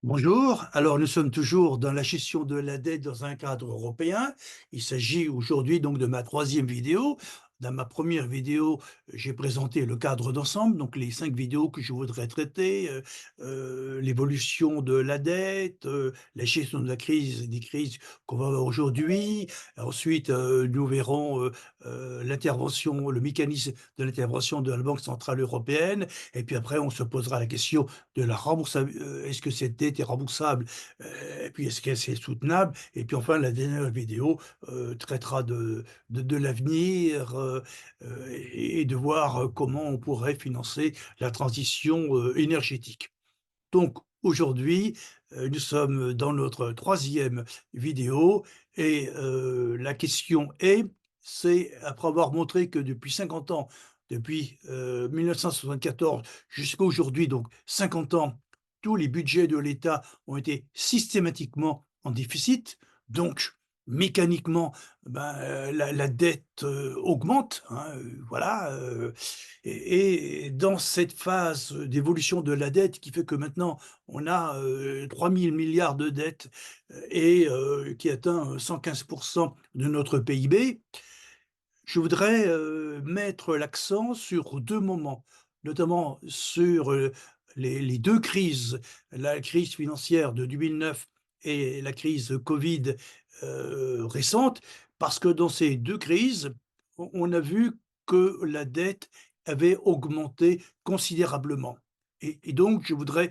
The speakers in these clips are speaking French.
Bonjour, alors nous sommes toujours dans la gestion de la dette dans un cadre européen. Il s'agit aujourd'hui donc de ma troisième vidéo. Dans ma première vidéo, j'ai présenté le cadre d'ensemble, donc les 5 vidéos que je voudrais traiter, l'évolution de la dette, la gestion de la crise, des crises qu'on va avoir aujourd'hui. Ensuite, nous verrons, l'intervention, le mécanisme de l'intervention de la Banque centrale européenne et puis après on se posera la question de la remboursabilité. Est-ce que cette dette est remboursable? Et puis est-ce que c'est soutenable? Et puis enfin la dernière vidéo, traitera de l'avenir, et de voir, comment on pourrait financer la transition, énergétique. Donc aujourd'hui, nous sommes dans notre troisième vidéo et la question c'est après avoir montré que depuis 50 ans, depuis, 1974 jusqu'à aujourd'hui, donc 50 ans, tous les budgets de l'État ont été systématiquement en déficit. Donc mécaniquement, ben, la dette, augmente, hein, voilà, et dans cette phase d'évolution de la dette qui fait que maintenant on a, 3 000 milliards de dettes, et qui atteint, 115 de notre PIB, je voudrais, mettre l'accent sur 2 moments, notamment sur, les 2 crises, la crise financière de 2009 et la crise Covid, récente. Parce que dans ces 2 crises, on a vu que la dette avait augmenté considérablement et donc je voudrais,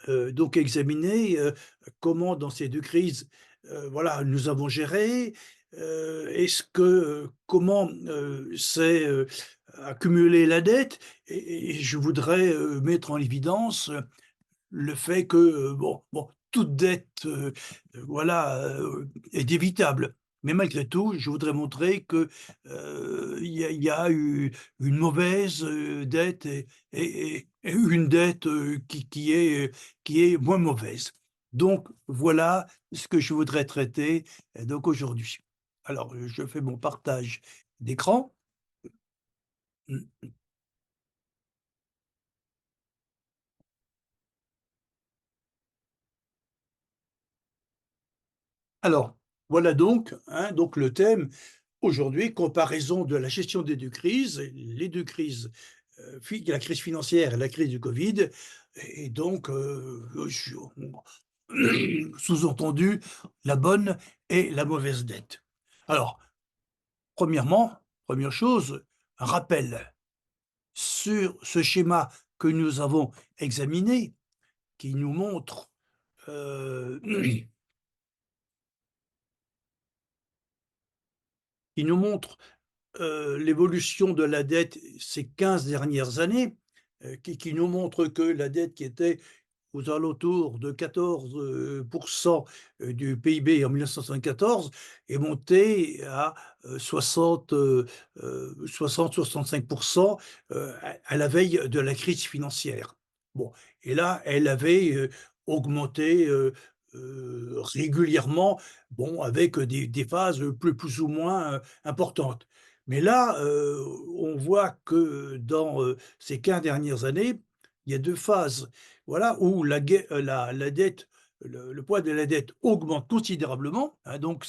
donc examiner, comment dans ces 2 crises, voilà, nous avons géré, est-ce que, comment, s'est, accumulée la dette et je voudrais, mettre en évidence, le fait que, bon, toute dette, voilà, est évitable. Mais malgré tout, je voudrais montrer que, il y a eu une mauvaise, dette et une dette, qui est moins mauvaise. Donc voilà ce que je voudrais traiter, donc aujourd'hui. Alors, je fais mon partage d'écran. Mmh. Alors, voilà donc, hein, donc le thème aujourd'hui, comparaison de la gestion des 2 crises, les 2 crises, fi la crise financière et la crise du Covid et donc, sous-entendu, la bonne et la mauvaise dette. Alors, premièrement, première chose, un rappel sur ce schéma que nous avons examiné, qui nous montre, heu, qui nous montre l'évolution de la dette ces 15 dernières années, qui nous montre que la dette qui était aux alentours de 14 du PIB en 1974 est montée à 60-65 à la veille de la crise financière. Bon et là, elle avait, augmenté, régulièrement, bon avec des phases, plus ou moins, importantes. Mais là, on voit que dans, ces 15 dernières années, il y a 2 phases, voilà, où la dette, le poids de la dette augmente considérablement, hein, donc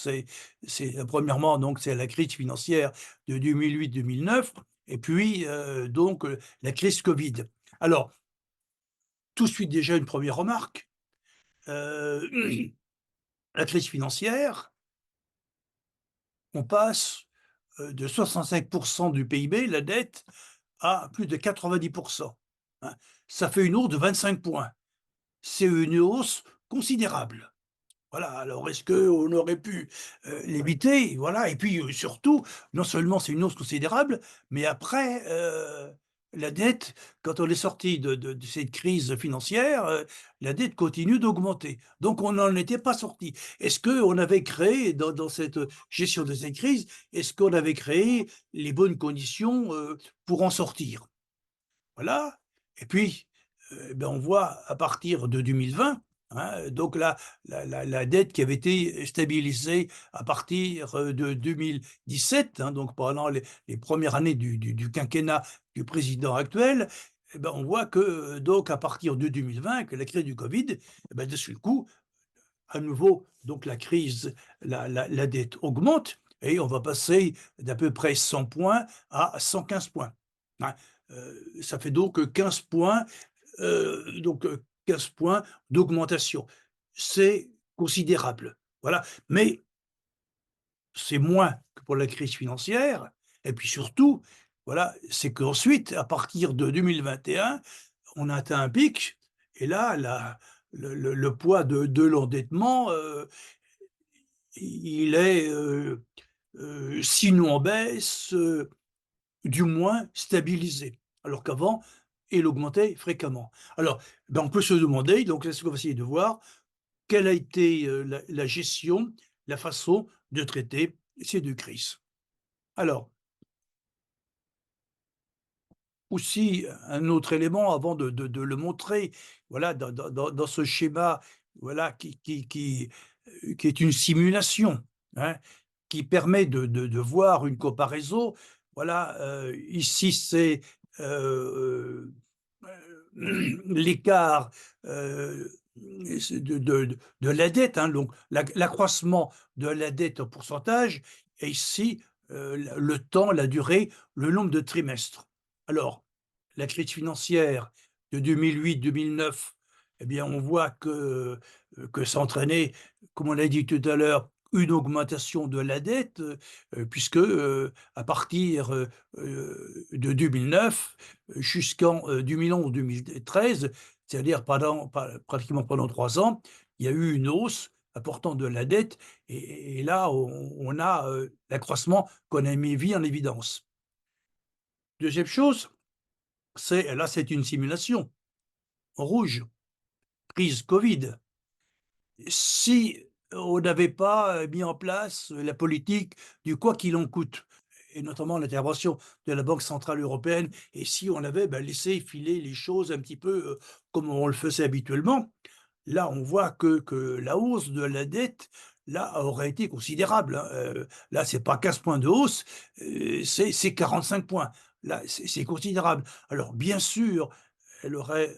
premièrement, donc c'est la crise financière de 2008-2009 et puis, donc, la crise Covid. Alors, tout de suite déjà une première remarque, heu, la crise financière, on passe, de 65 du PIB, la dette, à plus de 90, hein. Ça fait une hausse de 25 points. C'est une hausse considérable. Voilà, alors est-ce qu'on aurait pu, l'éviter? Voilà et puis, surtout, non seulement c'est une hausse considérable, mais après, la dette, quand on est sorti de cette crise financière, la dette continue d'augmenter. Donc on n'en était pas sorti. Est-ce qu'on avait créé dans cette, gestion de cette crise, est-ce qu'on avait créé les bonnes conditions, pour en sortir? Voilà et puis, ben, on voit à partir de 2020, hein, donc la dette qui avait été stabilisée à partir, de 2017, hein, donc pendant les 1 années du quinquennat du président actuel, et ben, on voit que, donc à partir de 2020, que la crise du covid, et bah, de ce coup, à nouveau, donc la crise, la dette augmente et on va passer d'à peu près 100 points à 115 points, hein. Ça fait donc 15 points, donc 15 points d'augmentation. C'est considérable, voilà, mais c'est moins que pour la crise financière et puis surtout, voilà, c'est qu'ensuite, à partir de 2021, on a atteint un pic et là, le poids de l'endettement, il est, sinon en baisse, du moins stabilisé. Alors qu'avant, il augmentait fréquemment. Alors, ben, on peut se demander, donc là, ce qu'on va essayer de voir, quelle a été, la gestion, la façon de traiter ces 2 crises. Alors, aussi, un autre élément avant de le montrer, voilà, dans ce schéma, voilà, qui est une simulation, hein, qui permet de voir une comparaison. Voilà, ici, c'est, heu l'écart, c'est de la dette, hein, donc l'accroissement de la dette en pourcentage et ici, le temps, la durée, le nombre de trimestres. Alors, la crise financière de 2008-2009, eh bien, on voit que ça entraînait, comme on l'a dit tout à l'heure, une augmentation de la dette, puisque, à partir, de 2009 jusqu'en, 2011-2013, c'est-à-dire pratiquement pendant 3 ans, il y a eu une hausse importante de la dette et là, on a, l'accroissement qu'on a mis en évidence. Deuxième chose, c'est une simulation en rouge, crise Covid. Si on n'avait pas, mis en place la politique du quoi qu'il en coûte et notamment l'intervention de la Banque centrale européenne et si on avait, bah, laissé filer les choses un petit peu, comme on le faisait habituellement, là, on voit que la hausse de la dette, là, aurait été considérable, hein, là, c'est pas 15 points de hausse, c'est 45 points. Là, c'est considérable. Alors bien sûr, elle aurait,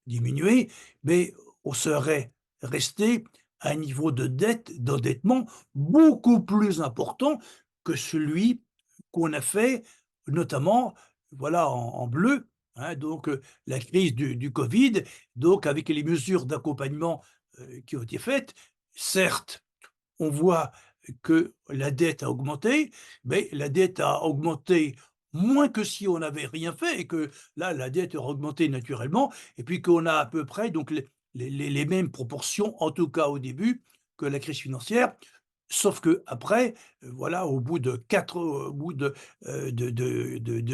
diminué, mais on serait resté à un niveau de dette, d'endettement beaucoup plus important que celui qu'on a fait, notamment, voilà, en bleu, hein, donc la crise du covid, donc avec les mesures d'accompagnement, qui ont été faites. Certes, on voit que la dette a augmenté, mais la dette a augmenté moins que si on n'avait rien fait et que là, la dette aurait augmenté naturellement et puis qu'on a à peu près donc les mêmes proportions, en tout cas au début, que la crise financière. Sauf qu'après, voilà, au bout de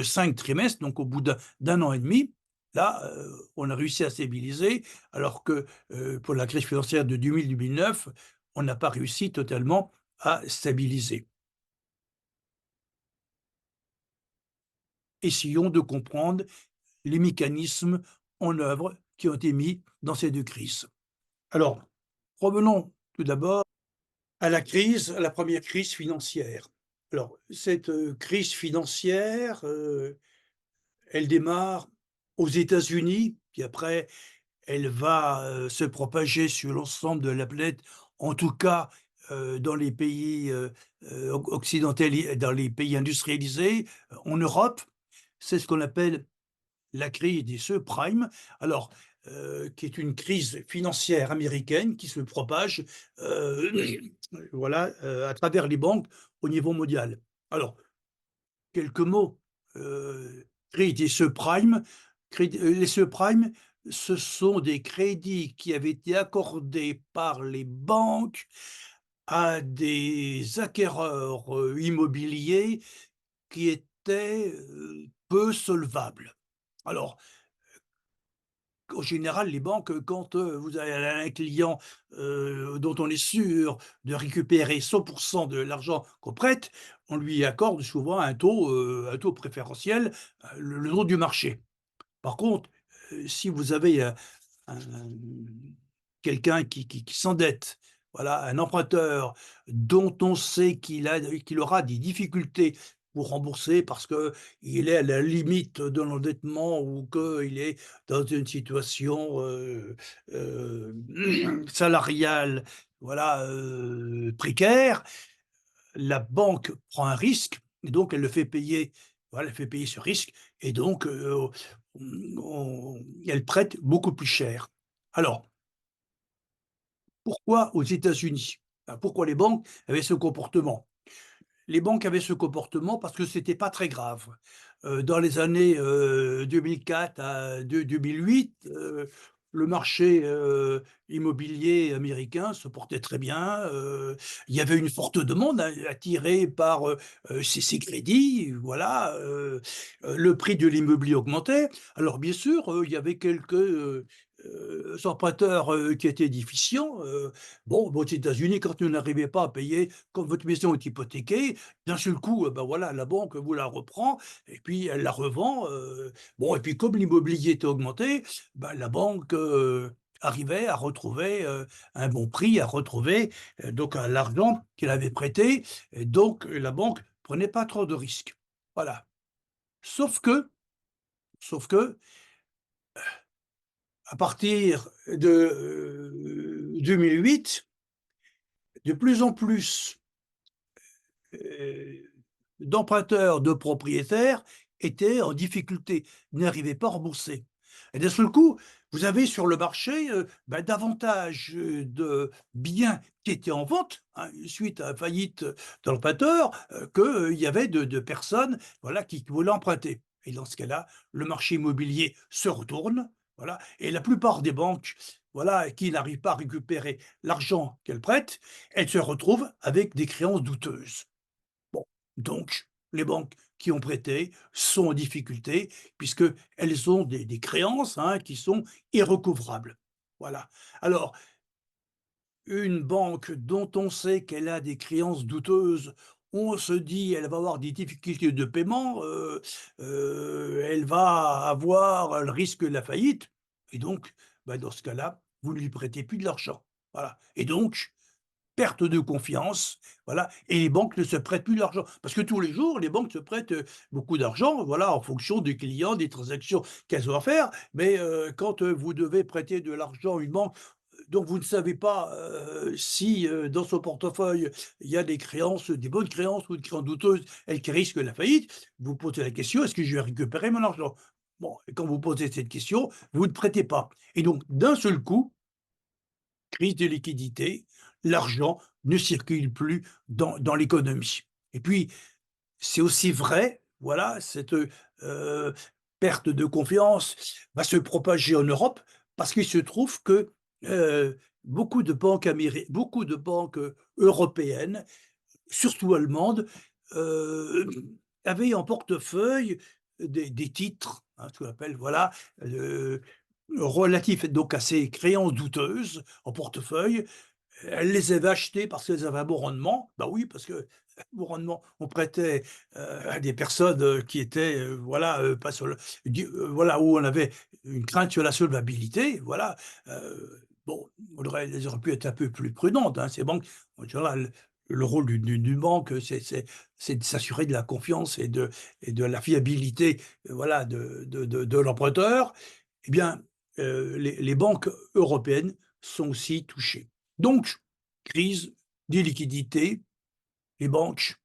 5 trimestres, donc au bout d'un an et demi, là, on a réussi à stabiliser alors que, pour la crise financière de 2000-2009, on n'a pas réussi totalement à stabiliser. Essayons de comprendre les mécanismes en œuvre qui ont été mis dans ces 2 crises. Alors, revenons tout d'abord à la première crise financière. Alors cette, crise financière, elle démarre aux États-Unis, puis après elle va, se propager sur l'ensemble de la planète, en tout cas, dans les pays, dans les pays industrialisés, en Europe. C'est ce qu'on appelle la crise des subprimes. Alors, qui est une crise financière américaine qui se propage, heu, voilà, à travers les banques au niveau mondial. Alors, quelques mots, crise des subprimes. Les subprimes, ce sont des crédits qui avaient été accordés par les banques à des acquéreurs, immobiliers qui étaient, peu solvables. Alors, en général, les banques, quand, vous avez un client, dont on est sûr de récupérer 100 de l'argent qu'on prête, on lui accorde souvent un taux préférentiel, le taux du marché. Par contre, si vous avez, un quelqu'un qui s'endette, voilà, un emprunteur dont on sait qu'il aura des difficultés pour rembourser parce qu'il est à la limite de l'endettement ou qu'il est dans une situation, salariale, voilà, précaire, la banque prend un risque et donc elle le fait payer, voilà, elle fait payer ce risque et donc, elle prête beaucoup plus cher. Alors, pourquoi aux États-Unis? Pourquoi les banques avaient ce comportement? Les banques avaient ce comportement parce que c'était pas très grave. Dans les années, 2004 à 2008, le marché, immobilier américain se portait très bien, il y avait une forte demande attirée par, ces crédits, voilà, le prix de l'immobilier augmentait. Alors bien sûr, il y avait quelques, emprunteurs, qui étaient déficients, bon, aux États-Unis, quand vous n'arrivez pas à payer, quand votre maison est hypothéquée, d'un seul coup, bah, voilà, la banque vous la reprend et puis elle la revend, bon et puis comme l'immobilier était augmenté, bah, la banque, arrivait à retrouver, un bon prix, à retrouver, donc l'argent qu'elle avait prêté et donc la banque prenait pas trop de risques. Voilà. Sauf que sauf que, à partir de, 2008, de plus en plus heu, d'emprunteurs, de propriétaires étaient en difficulté, n'arrivaient pas à rembourser et d'un seul coup, vous avez sur le marché, bah, davantage, de biens qui étaient en vente, hein, suite à la faillite de l'emprunteur, qu'il y avait de personnes, voilà, qui voulaient emprunter et dans ce cas-là, le marché immobilier se retourne, voilà et la plupart des banques, voilà, qui n'arrivent pas à récupérer l'argent qu'elles prêtent, elles se retrouvent avec des créances douteuses. Bon, donc les banques qui ont prêté sont en difficulté puisqu'elles ont des créances, hein, qui sont irrecouvrables. Voilà. Alors, une banque dont on sait qu'elle a des créances douteuses, on se dit: «Elle va avoir des difficultés de paiement, elle va avoir le risque de la faillite» et donc, bah, dans ce cas-là, vous ne lui prêtez plus de l'argent. Voilà et donc perte de confiance, voilà et les banques ne se prêtent plus d'argent. Parce que tous les jours, les banques se prêtent, beaucoup d'argent, voilà, en fonction des clients, des transactions qu'elles ont à faire. Mais, quand, vous devez prêter de l'argent à une banque, dont vous ne savez pas, si, dans son portefeuille, il y a des créances, des bonnes créances ou des créances douteuses et qui risquent la faillite, vous posez la question: «Est-ce que je vais récupérer mon argent?» Bon et quand vous posez cette question, vous ne prêtez pas et donc d'un seul coup, crise de liquidité, l'argent ne circule plus dans l'économie. Et puis, c'est aussi vrai, voilà, cette, perte de confiance va se propager en Europe parce qu'il se trouve que, beaucoup de banques, européennes, surtout allemandes, heu, avaient en portefeuille des titres, hein, ce qu'on appelle, voilà, heu, relatifs donc à ces créances douteuses en portefeuille. Elle les avait achetés parce qu'elles avaient un bon rendement. Bah oui, parce que bon rendement, on prêtait, à des personnes, qui étaient, voilà, pas sur le voilà, où on avait une crainte sur la solvabilité, voilà. Bon, elles auraient pu être un peu plus prudentes, hein, ces banques. En général, le rôle d'une banque, c'est de s'assurer de la confiance et de la fiabilité, voilà, de l'emprunteur. Eh bien, les banques européennes sont aussi touchées. Donc, crise des liquidités, les banques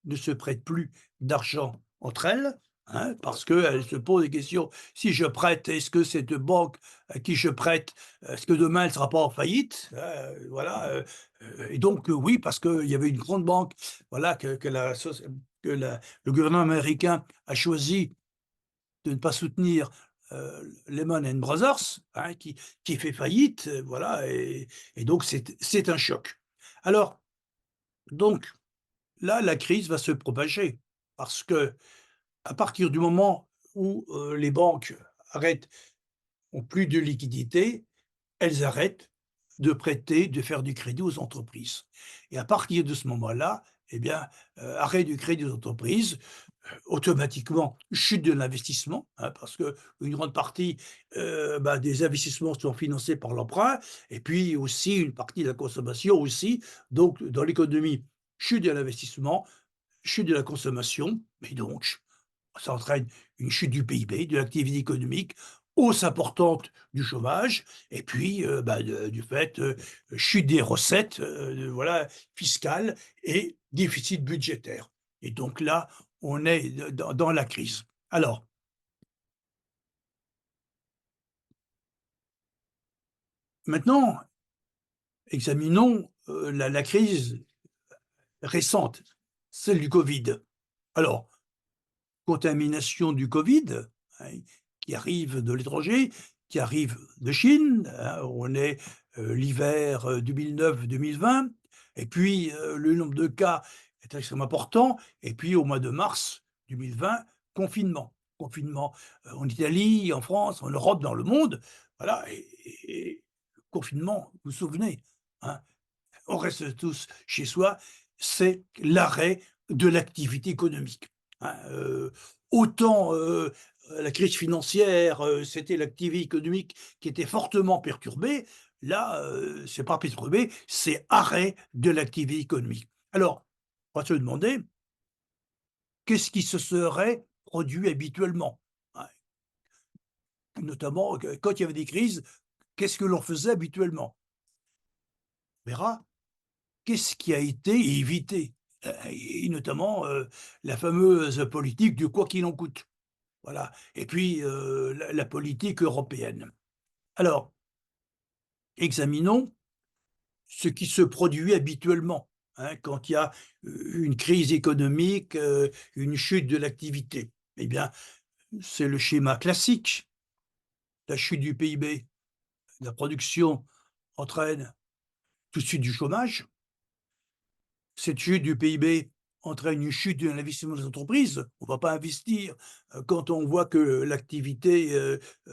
ne se prêtent plus d'argent entre elles, hein, parce qu'elles se posent des questions. Si je prête, est-ce que cette banque à qui je prête, est-ce que demain elle ne sera pas en faillite? Voilà, et donc, oui, parce qu'il y avait une grande banque, voilà, le gouvernement américain a choisi de ne pas soutenir, Lehman Brothers, hein, qui fait faillite, voilà et donc c'est un choc. Alors donc là, la crise va se propager parce que à partir du moment où, les banques arrêtent ont plus de liquidité, elles arrêtent de prêter, de faire du crédit aux entreprises et à partir de ce moment-là, eh bien, arrêt du crédit aux entreprises, automatiquement chute de l'investissement, hein, parce qu'une grande partie, bah, des investissements sont financés par l'emprunt et puis aussi une partie de la consommation aussi. Donc dans l'économie, chute de l'investissement, chute de la consommation et donc ça entraîne une chute du PIB, de l'activité économique, hausse importante du chômage et puis, du fait, chute des recettes, voilà, fiscales et déficit budgétaire et donc là, on est dans la crise. Alors, maintenant, examinons, la crise récente, celle du Covid. Alors, contamination du Covid, hein, qui arrive de l'étranger, qui arrive de Chine, hein, on est, l'hiver, 2009-2020 et puis, le nombre de cas est extrêmement important et puis au mois de mars 2020, confinement. Confinement, en Italie, en France, en Europe, dans le monde, voilà et confinement, vous vous souvenez, hein? On reste tous chez soi, c'est l'arrêt de l'activité économique, hein, autant, la crise financière, c'était l'activité économique qui était fortement perturbée. Là, c'est pas perturbé, c'est arrêt de l'activité économique. Alors, on va se demander, qu'est-ce qui se serait produit habituellement? Hein, notamment, quand il y avait des crises, qu'est-ce que l'on faisait habituellement? On verra. Qu'est-ce qui a été évité? Et notamment, la fameuse politique du quoi qu'il en coûte. Voilà et puis, la politique européenne. Alors, examinons ce qui se produit habituellement, hein, quand il y a, une crise économique, une chute de l'activité. Eh bien, c'est le schéma classique, la chute du PIB, la production entraîne tout de suite du chômage. Cette chute du PIB entraîne une chute de l'investissement des entreprises. On ne va pas investir, quand on voit que l'activité,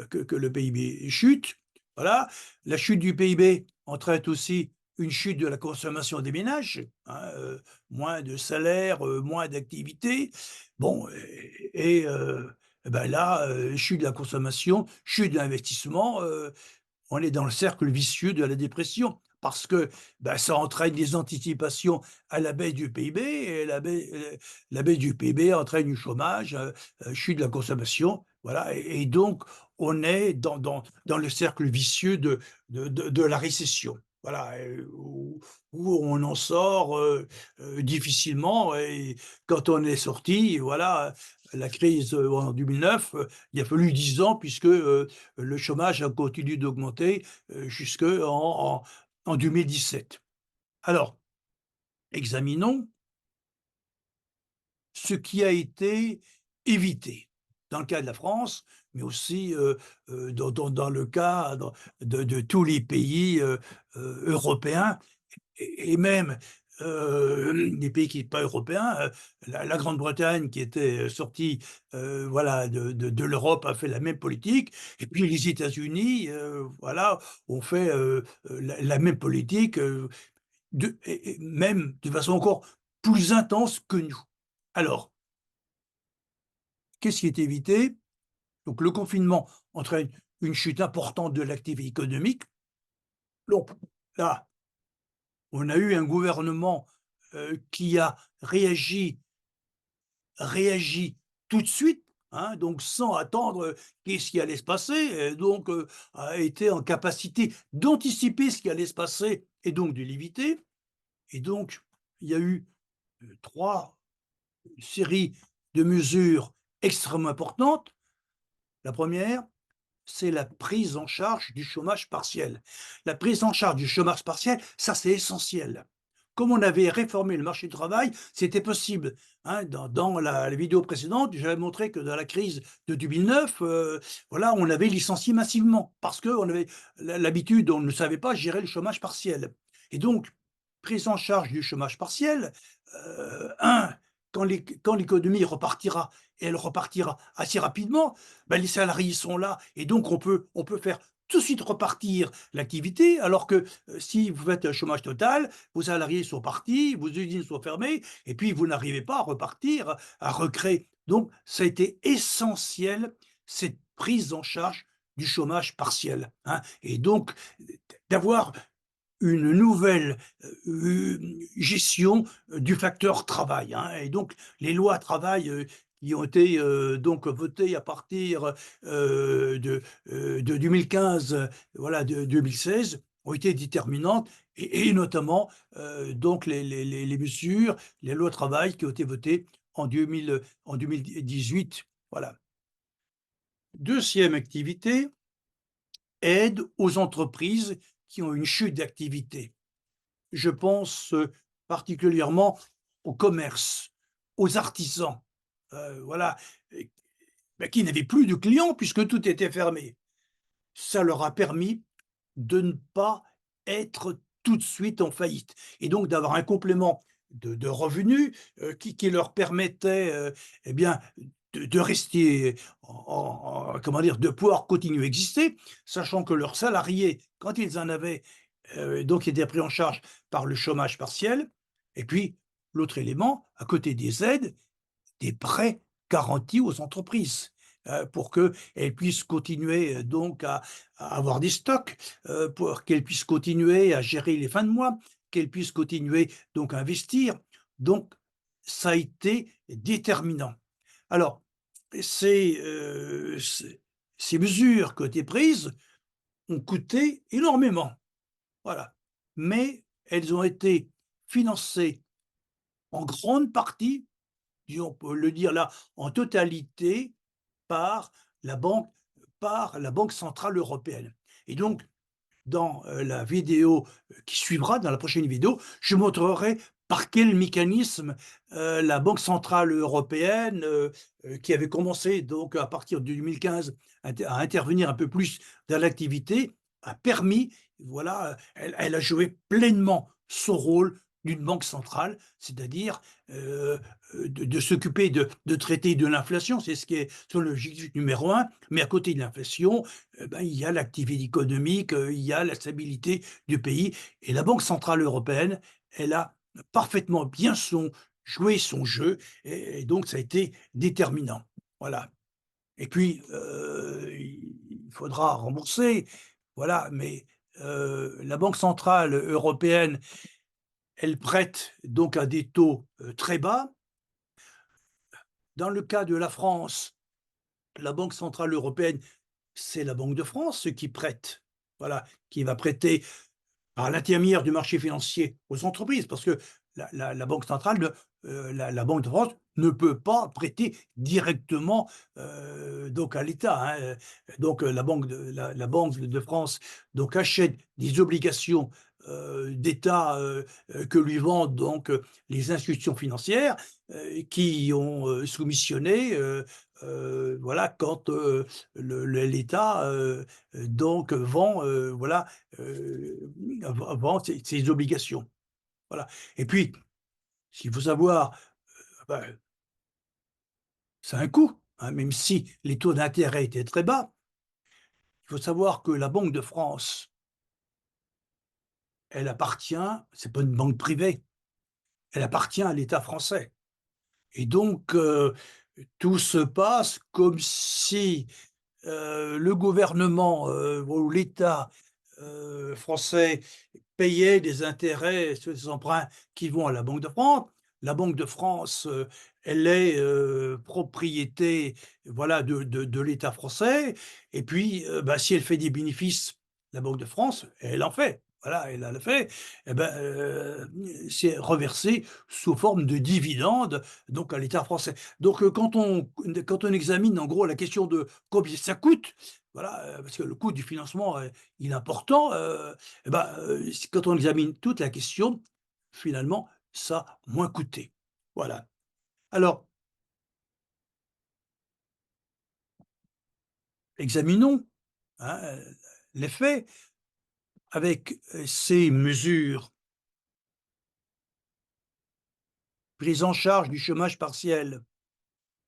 que le PIB chute. Voilà. La chute du PIB entraîne aussi une chute de la consommation des ménages, hein, moins de salaire, moins d'activité. Bon et bah, là, chute de la consommation, chute de l'investissement, on est dans le cercle vicieux de la dépression parce que, bah, ça entraîne des anticipations à la baisse du PIB et la baisse du PIB entraîne du chômage, chute de la consommation, voilà et donc on est dans le cercle vicieux de la récession. Voilà, où on en sort, difficilement et quand on est sorti, voilà, la crise, en 2009, il a fallu 10 ans puisque, le chômage a continué d'augmenter, jusqu'en en 2017. Alors, examinons ce qui a été évité dans le cas de la France, mais aussi, dans le cas de tous les pays, européens et même, des pays qui n'est pas européens, la Grande-Bretagne qui était, sortie, voilà de l'Europe a fait la même politique et puis les États-Unis, voilà, ont fait, la même politique, et même de façon encore plus intense que nous. Alors, qu'est-ce qui est évité? Donc le confinement entraîne une chute importante de l'activité économique. Donc là, on a eu un gouvernement, qui a réagi tout de suite, hein, donc sans attendre, qu'est-ce qui allait se passer et donc a été en capacité d'anticiper ce qui allait se passer et donc de l'éviter et donc il y a eu, 3 séries de mesures extrêmement importantes. La première, c'est la prise en charge du chômage partiel. La prise en charge du chômage partiel, ça, c'est essentiel. Comme on avait réformé le marché du travail, c'était possible, hein. Dans la vidéo précédente, j'avais montré que dans la crise de 2009, voilà, on avait licencié massivement parce qu'on avait l'habitude, on ne savait pas gérer le chômage partiel et donc prise en charge du chômage partiel, 1, quand l'économie repartira et elle repartira assez rapidement, bah, les salariés sont là et donc on peut faire tout de suite repartir l'activité alors que, si vous faites un chômage total, vos salariés sont partis, vos usines sont fermées et puis vous n'arrivez pas à repartir, à recréer. Donc ça a été essentiel, cette prise en charge du chômage partiel, hein et donc d'avoir une nouvelle, gestion du facteur travail, hein, et donc les lois travail, qui ont été, donc votées à partir, de 2015, voilà, de 2016, ont été déterminantes et notamment, donc les mesures, les lois travail qui ont été votées en 2018, voilà. Deuxième activité, aide aux entreprises qui ont une chute d'activité. Je pense, particulièrement au commerce, aux artisans, voilà, et qui n'avaient plus de clients puisque tout était fermé. Ça leur a permis de ne pas être tout de suite en faillite et donc d'avoir un complément de revenus, qui leur permettait, et bien, de rester comment dire? De pouvoir continuer à exister, sachant que leurs salariés, quand ils en avaient, donc étaient pris en charge par le chômage partiel et puis l'autre élément, à côté des aides, des prêts garantis aux entreprises, pour qu'elles puissent continuer, donc à avoir des stocks, pour qu'elles puissent continuer à gérer les fins de mois, qu'elles puissent continuer donc à investir. Donc ça a été déterminant. Alors ces mesures qui ont été prises ont coûté énormément, voilà, mais elles ont été financées en grande partie, disons, on peut le dire là, en totalité par la banque par la Banque centrale européenne et donc dans, la vidéo, qui suivra, dans la prochaine vidéo, je montrerai par quel mécanisme, la Banque centrale européenne, qui avait commencé donc à partir de 2015 à intervenir un peu plus dans l'activité, a permis, voilà, elle a joué pleinement son rôle d'une banque centrale, c'est-à-dire, de s'occuper de traiter de l'inflation, c'est ce qui est son objectif numéro un. Mais à côté de l'inflation, ben, il y a l'activité économique, il y a la stabilité du pays et la Banque centrale européenne, elle a parfaitement bien joué son jeu et donc ça a été déterminant. Voilà et puis, il faudra rembourser, voilà, mais, la Banque centrale européenne, elle prête donc à des taux, très bas. Dans le cas de la France, la Banque centrale européenne, c'est la Banque de France qui prête, voilà, qui va prêter par l'intermédiaire du marché financier aux entreprises, parce que la banque centrale la Banque de France ne peut pas prêter directement, donc à l'État, hein, donc la Banque de France donc achète des obligations, d'État, que lui vendent donc, les institutions financières, qui ont, soumissionné, voilà quand, l'État, donc vend, voilà, vend ses obligations. Voilà et puis, ce qu'il faut savoir, bah, ça a un coût, hein, même si les taux d'intérêt étaient très bas. Il faut savoir que la Banque de France, elle appartient c'est pas une banque privée, elle appartient à l'État français et donc tout se passe comme si, le gouvernement, ou l'État, français payait des intérêts sur des emprunts qui vont à la Banque de France. La Banque de France, elle est, propriété, voilà, de l'État français et puis, bah, si elle fait des bénéfices, la Banque de France, elle en fait. Voilà, elle en a fait et ben, c'est reversé sous forme de dividendes, donc à l'État français. Donc, quand on examine en gros la question de combien ça coûte, voilà, parce que le coût du financement, il est important, et bah, quand on examine toute la question, finalement, ça a moins coûté. Voilà. Alors, examinons, hein, les faits avec, ces mesures, prise en charge du chômage partiel,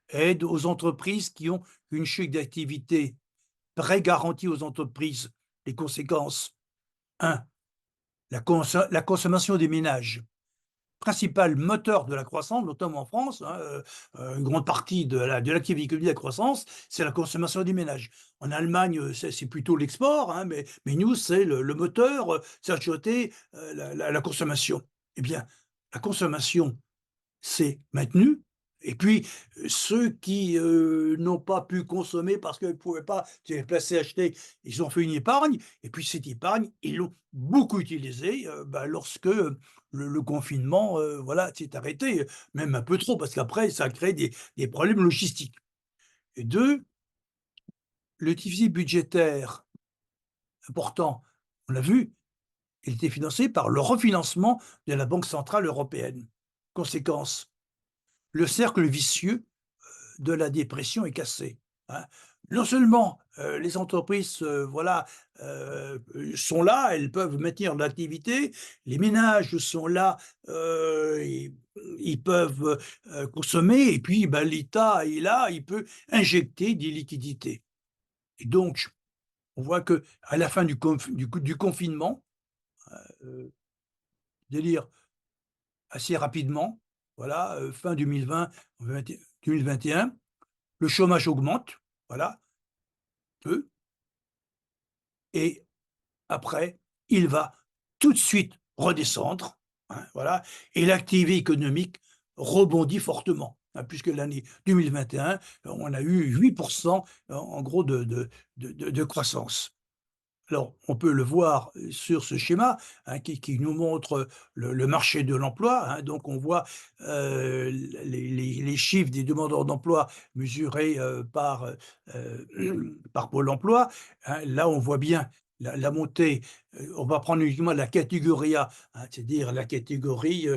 aide aux entreprises qui ont une chute d'activité, prêts garantis aux entreprises. Les conséquences: 1, la consommation des ménages. principal moteur de la croissance, notamment en France, hein, une grande partie de l'activité économique de la croissance, c'est la consommation des ménages. En Allemagne, c'est plutôt l'export, hein, mais nous, c'est le moteur, c'est acheter, la consommation. Eh bien, la consommation s'est maintenue et puis, ceux qui, n'ont pas pu consommer parce qu'ils ne pouvaient pas se déplacer acheter, ils ont fait une épargne et puis cette épargne, ils l'ont beaucoup utilisée, lorsque, le confinement, voilà, s'est arrêté, même un peu trop parce qu'après ça a créé des problèmes logistiques. Et 2, le déficit budgétaire important, on l'a vu, il était financé par le refinancement de la Banque centrale européenne. Conséquence, le cercle vicieux de la dépression est cassé, hein. Non seulement, les entreprises, voilà, sont là, elles peuvent maintenir l'activité, les ménages sont là, ils peuvent, consommer et puis, l'État est là, il peut injecter des liquidités et donc on voit qu'à la fin du confinement, heu, c'est-à-dire assez rapidement, voilà, fin 2020, 2021, le chômage augmente, voilà, peu et après, il va tout de suite redescendre, hein, voilà et l'activité économique rebondit fortement, hein, puisque l'année 2021, on a eu 8 en gros de croissance. Alors, on peut le voir, sur ce schéma, hein, qui nous montre le marché de l'emploi, hein. Donc on voit, les chiffres des demandeurs d'emploi mesurés, par Pôle emploi, hein. Là, on voit bien la montée, on va prendre uniquement la catégorie A, hein, c'est-à-dire la catégorie,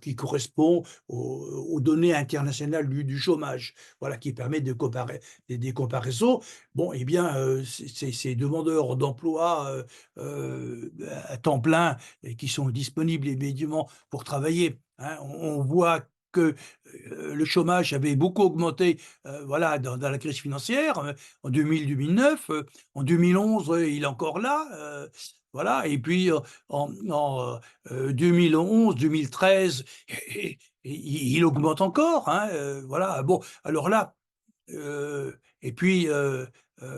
qui correspond aux données internationales du chômage. Voilà, qui permet de comparer des comparaisons. Bon, eh bien, ces demandeurs d'emploi, à temps plein et qui sont disponibles immédiatement pour travailler, hein, on voit que, le chômage avait beaucoup augmenté, voilà, dans la crise financière, en 2000-2009, en 2011, il est encore là, voilà et puis, en 2011-2013 et il augmente encore, hein, voilà. Bon, alors là, et puis,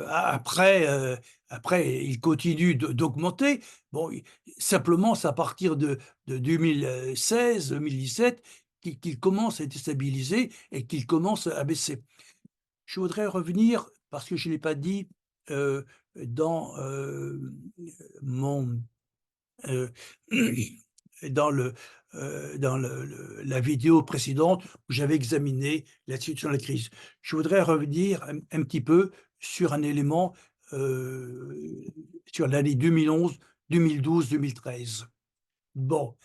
après, après il continue d'augmenter. Bon, i simplement c'est à partir de 2016-2017 qu'il commence à être stabilisé et qu'il commence à baisser. Je voudrais revenir, parce que je ne l'ai pas dit, heu, dans, mon Heu, dans la vidéo précédente où j'avais examiné la situation de la crise. Je voudrais revenir un petit peu sur un élément, heu, sur l'année 2011, 2012, 2013. Bon,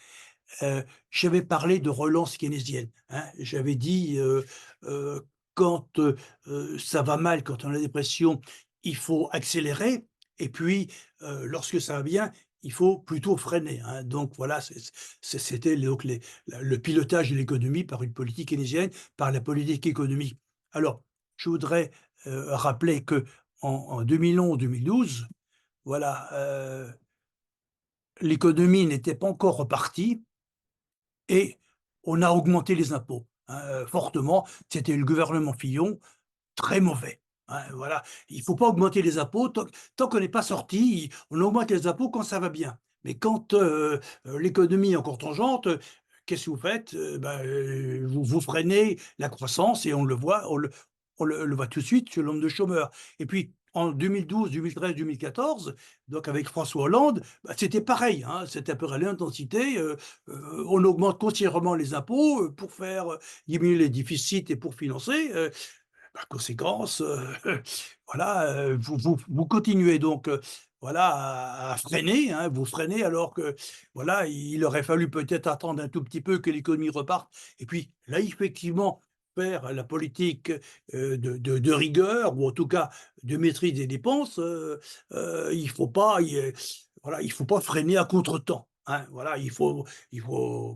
j'avais parlé de relance keynésienne, hein. J'avais dit, quand, ça va mal, quand on a la dépression, il faut accélérer et puis, lorsque ça va bien, il faut plutôt freiner, hein. Donc voilà, c'était donc le pilotage de l'économie par une politique keynésienne, par la politique économique. Alors, je voudrais, rappeler qu'en en 2011-2012, voilà, l'économie n'était pas encore repartie et on a augmenté les impôts, hein, fortement. C'était le gouvernement Fillon, très mauvais, hein, voilà. Il ne faut pas augmenter les impôts tant qu'on n'est pas sorti, on augmente les impôts quand ça va bien. Mais quand, l'économie est encore tangente, qu'est-ce que vous faites? Vous freinez la croissance et on le voit, on le voit tout de suite sur le nombre de chômeurs. Et puis en 2012, 2013, 2014, donc avec François Hollande, c'était pareil, hein, c'était à peu près l'intensité, on augmente considérablement les impôts, pour faire, diminuer les déficits et pour financer, par conséquence, voilà, vous continuez donc, voilà à freiner, hein, vous freinez alors que, voilà, il aurait fallu peut-être attendre un tout petit peu que l'économie reparte et puis là, effectivement, faire la politique, de rigueur ou en tout cas de maîtrise des dépenses, il faut pas voilà, il faut pas freiner à contretemps, hein. Voilà, il faut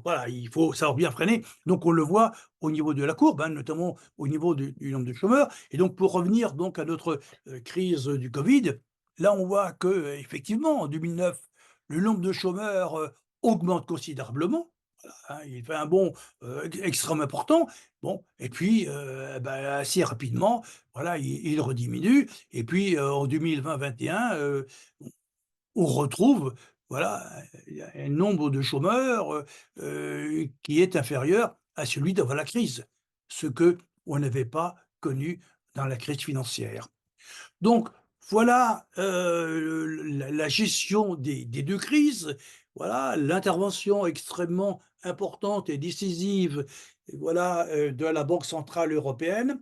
voilà, il faut savoir bien freiner. Donc on le voit au niveau de la courbe, hein, notamment au niveau du nombre de chômeurs et donc pour revenir donc à notre, crise, du covid, là on voit qu'effectivement en 2009, le nombre de chômeurs, augmente considérablement, hein, il fait un bond, extrêmement important. Bon et puis, bah, assez rapidement, voilà, il rediminue et puis, en 2020-21, on retrouve, voilà, il y a un nombre de chômeurs, qui est inférieur à celui d'avant la crise, ce qu'on n'avait pas connu dans la crise financière. Donc voilà, la gestion des 2 crises, voilà, l'intervention extrêmement importante et décisive, et voilà, de la Banque centrale européenne.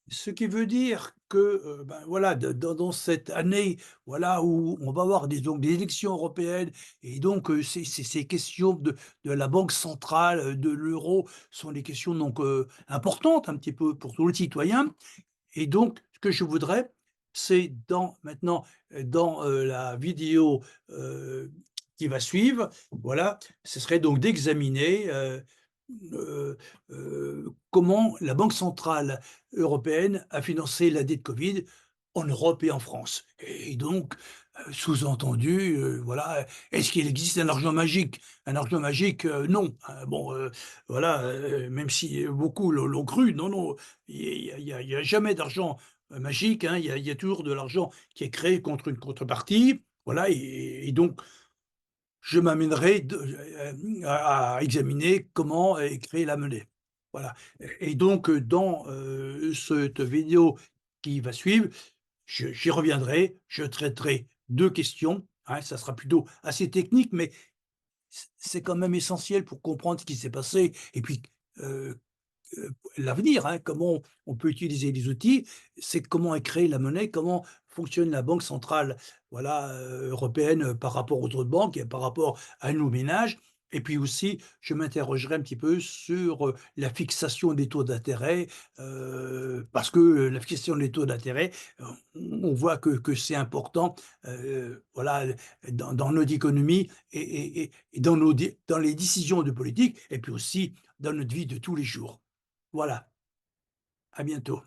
Ce qui veut dire que, ben, voilà, de dans cette année, voilà, où on va avoir des élections européennes et donc ces questions de la banque centrale, de l'euro sont des questions donc, importantes un petit peu pour tous les citoyens et donc ce que je voudrais, c'est dans la vidéo, heu, qui va suivre, voilà, ce serait donc d'examiner, heu comment la Banque centrale européenne a financé la dette Covid en Europe et en France et donc, sous-entendu, voilà, est-ce qu'il existe un argent magique? Un argent magique, non, bon, voilà, même si beaucoup l'ont cru, non, non, il y a jamais d'argent, magique, hein, il y a toujours de l'argent qui est créé contre une contrepartie, voilà et donc je m'amènerai à examiner comment est créée la monnaie. Voilà et donc, dans, cette vidéo qui va suivre, j'y reviendrai, je traiterai 2 questions, hein, ça sera plutôt assez technique, mais c'est quand même essentiel pour comprendre ce qui s'est passé et puis, heu l'avenir, hein, comment on peut utiliser les outils, c'est comment est créée la monnaie, comment fonctionne la banque centrale, voilà, européenne, par rapport aux autres banques et par rapport à nos ménages et puis aussi, je m'interrogerai un petit peu sur, la fixation des taux d'intérêt, parce que, la fixation des taux d'intérêt, on voit que c'est important, voilà, dans notre économie et dans les décisions de politique et puis aussi dans notre vie de tous les jours. Voilà, à bientôt.